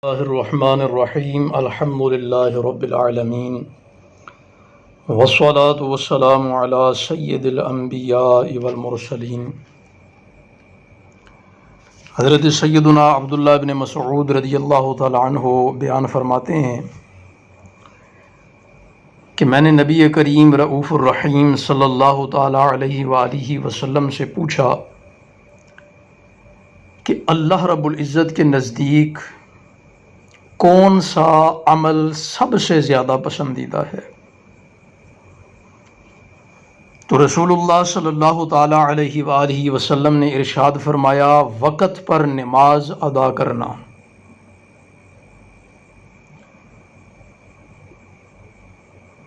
اللہ الرحمن الرحیم الحمد للہ رب العالمین والصلاة والسلام علی سید الانبیاء والمرسلین حضرت سیدنا عبداللہ بن مسعود رضی اللہ تعالی عنہ بیان فرماتے ہیں کہ میں نے نبی کریم رؤوف الرحیم صلی اللہ تعالی علیہ وآلہ وسلم سے پوچھا کہ اللہ رب العزت کے نزدیک کون سا عمل سب سے زیادہ پسندیدہ ہے؟ تو رسول اللہ صلی اللہ تعالی علیہ وآلہ وسلم نے ارشاد فرمایا، وقت پر نماز ادا کرنا۔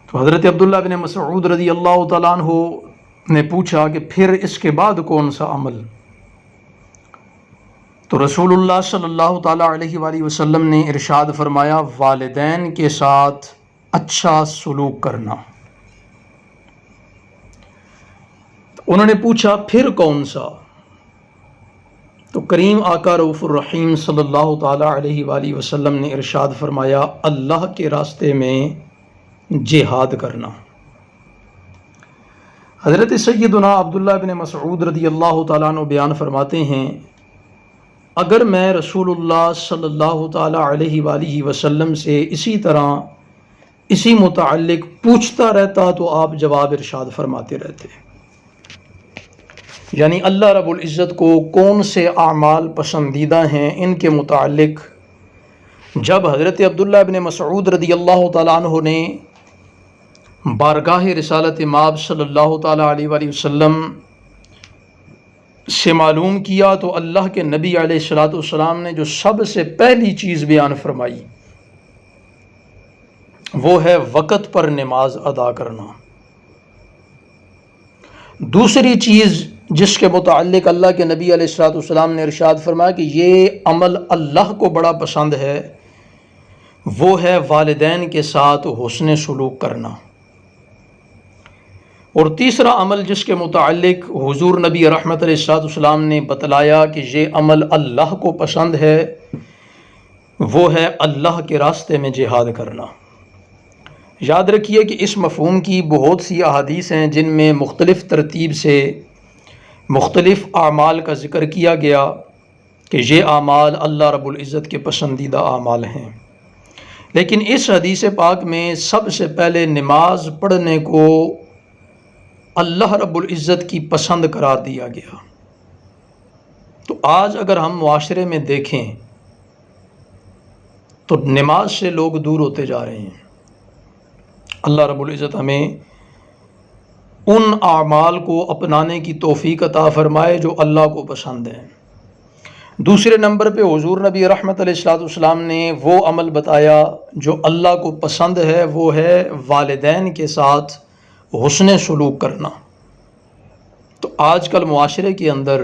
تو حضرت عبداللہ بن مسعود رضی اللہ تعالیٰ عنہ نے پوچھا کہ پھر اس کے بعد کون سا عمل؟ تو رسول اللہ صلی اللہ تعالیٰ علیہ وآلہ وسلم نے ارشاد فرمایا، والدین کے ساتھ اچھا سلوک کرنا۔ تو انہوں نے پوچھا پھر کون سا؟ تو کریم آقا رؤوف الرحیم صلی اللہ تعالیٰ علیہ وآلہ وسلم نے ارشاد فرمایا، اللہ کے راستے میں جہاد کرنا۔ حضرت سیدنا عبداللہ بن مسعود رضی اللہ تعالیٰ عنہ بیان فرماتے ہیں، اگر میں رسول اللہ صلی اللہ تعالیٰ علیہ وآلہ وسلم سے اسی متعلق پوچھتا رہتا تو آپ جواب ارشاد فرماتے رہتے، یعنی اللہ رب العزت کو کون سے اعمال پسندیدہ ہیں ان کے متعلق جب حضرت عبداللہ بن مسعود رضی اللہ تعالیٰ عنہ نے بارگاہ رسالت مآب صلی اللہ تعالیٰ علیہ وآلہ وسلم سے معلوم کیا تو اللہ کے نبی علیہ الصلوۃ والسلام نے جو سب سے پہلی چیز بیان فرمائی وہ ہے وقت پر نماز ادا کرنا۔ دوسری چیز جس کے متعلق اللہ کے نبی علیہ الصلوۃ والسلام نے ارشاد فرمایا کہ یہ عمل اللہ کو بڑا پسند ہے، وہ ہے والدین کے ساتھ حسن سلوک کرنا۔ اور تیسرا عمل جس کے متعلق حضور نبی رحمت علیہ الصلوۃ والسلام نے بتلایا کہ یہ عمل اللہ کو پسند ہے، وہ ہے اللہ کے راستے میں جہاد کرنا۔ یاد رکھیے کہ اس مفہوم کی بہت سی احادیث ہیں جن میں مختلف ترتیب سے مختلف اعمال کا ذکر کیا گیا کہ یہ اعمال اللہ رب العزت کے پسندیدہ اعمال ہیں، لیکن اس حدیث پاک میں سب سے پہلے نماز پڑھنے کو اللہ رب العزت کی پسند قرار دیا گیا۔ تو آج اگر ہم معاشرے میں دیکھیں تو نماز سے لوگ دور ہوتے جا رہے ہیں۔ اللہ رب العزت ہمیں ان اعمال کو اپنانے کی توفیق عطا فرمائے جو اللہ کو پسند ہیں۔ دوسرے نمبر پہ حضور نبی رحمت علیہ الصلوۃ والسلام نے وہ عمل بتایا جو اللہ کو پسند ہے، وہ ہے والدین کے ساتھ حسن سلوک کرنا۔ تو آج کل معاشرے کے اندر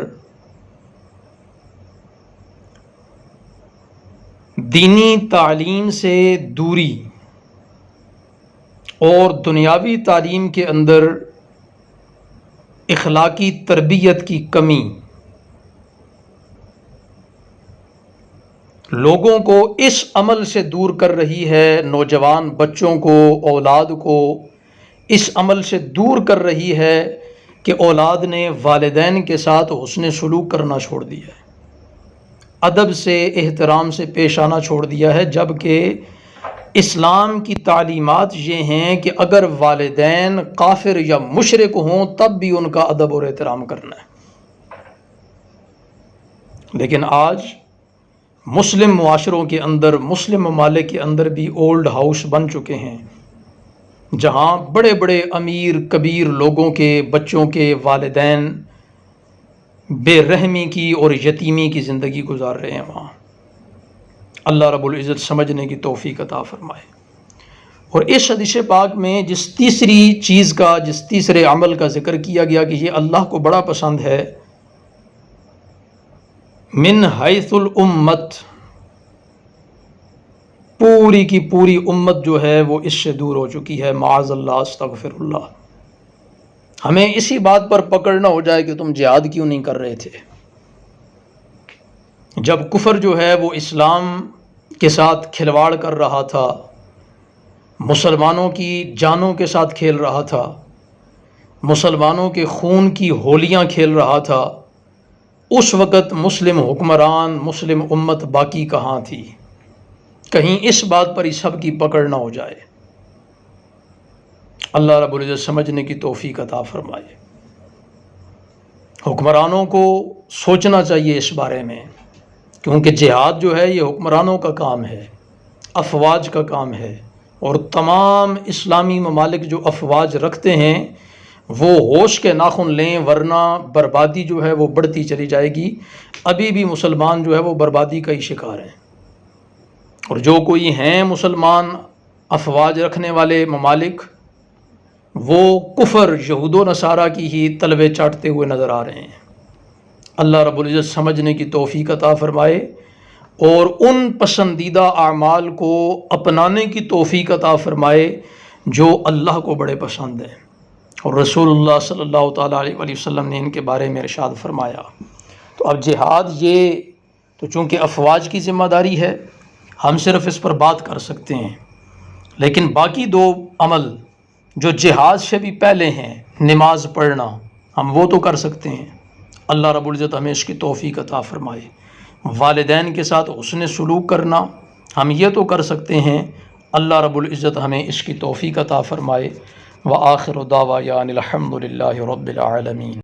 دینی تعلیم سے دوری اور دنیاوی تعلیم کے اندر اخلاقی تربیت کی کمی لوگوں کو اس عمل سے دور کر رہی ہے، نوجوان بچوں کو، اولاد کو اس عمل سے دور کر رہی ہے کہ اولاد نے والدین کے ساتھ حسن سلوک کرنا چھوڑ دیا ہے، ادب سے احترام سے پیش آنا چھوڑ دیا ہے، جبکہ اسلام کی تعلیمات یہ ہیں کہ اگر والدین کافر یا مشرک ہوں تب بھی ان کا ادب اور احترام کرنا ہے۔ لیکن آج مسلم معاشروں کے اندر، مسلم ممالک کے اندر بھی اولڈ ہاؤس بن چکے ہیں جہاں بڑے بڑے امیر کبیر لوگوں کے بچوں کے والدین بے رحمی کی اور یتیمی کی زندگی گزار رہے ہیں۔ وہاں اللہ رب العزت سمجھنے کی توفیق عطا فرمائے۔ اور اس حدیث پاک میں جس تیسرے عمل کا ذکر کیا گیا کہ یہ اللہ کو بڑا پسند ہے، من حیث الامت، پوری کی پوری امت جو ہے وہ اس سے دور ہو چکی ہے، معاذ اللہ، استغفر اللہ۔ ہمیں اسی بات پر پکڑ نہ ہو جائے کہ تم جہاد کیوں نہیں کر رہے تھے، جب کفر جو ہے وہ اسلام کے ساتھ کھلواڑ کر رہا تھا، مسلمانوں کی جانوں کے ساتھ کھیل رہا تھا، مسلمانوں کے خون کی ہولیاں کھیل رہا تھا، اس وقت مسلم حکمران، مسلم امت باقی کہاں تھی؟ کہیں اس بات پر ہی سب کی پکڑ نہ ہو جائے۔ اللہ رب العزت سمجھنے کی توفیق عطا فرمائے۔ حکمرانوں کو سوچنا چاہیے اس بارے میں، کیونکہ جہاد جو ہے یہ حکمرانوں کا کام ہے، افواج کا کام ہے، اور تمام اسلامی ممالک جو افواج رکھتے ہیں وہ ہوش کے ناخن لیں، ورنہ بربادی جو ہے وہ بڑھتی چلی جائے گی۔ ابھی بھی مسلمان جو ہے وہ بربادی کا ہی شکار ہیں، اور جو کوئی ہیں مسلمان افواج رکھنے والے ممالک، وہ کفر، یہود و نصارہ کی ہی تلوے چاٹتے ہوئے نظر آ رہے ہیں۔ اللہ رب العزت سمجھنے کی توفیق عطا فرمائے اور ان پسندیدہ اعمال کو اپنانے کی توفیق عطا فرمائے جو اللہ کو بڑے پسند ہیں، اور رسول اللہ صلی اللہ تعالیٰ علیہ وآلہ وسلم نے ان کے بارے میں ارشاد فرمایا۔ تو اب جہاد یہ تو چونکہ افواج کی ذمہ داری ہے، ہم صرف اس پر بات کر سکتے ہیں، لیکن باقی دو عمل جو جہاد سے بھی پہلے ہیں، نماز پڑھنا، ہم وہ تو کر سکتے ہیں۔ اللہ رب العزت ہمیں اس کی توفیق عطا فرمائے۔ والدین کے ساتھ حسن سلوک کرنا، ہم یہ تو کر سکتے ہیں۔ اللہ رب العزت ہمیں اس کی توفیق عطا فرمائے۔ وآخر دعوانا الحمد للہ رب العالمین۔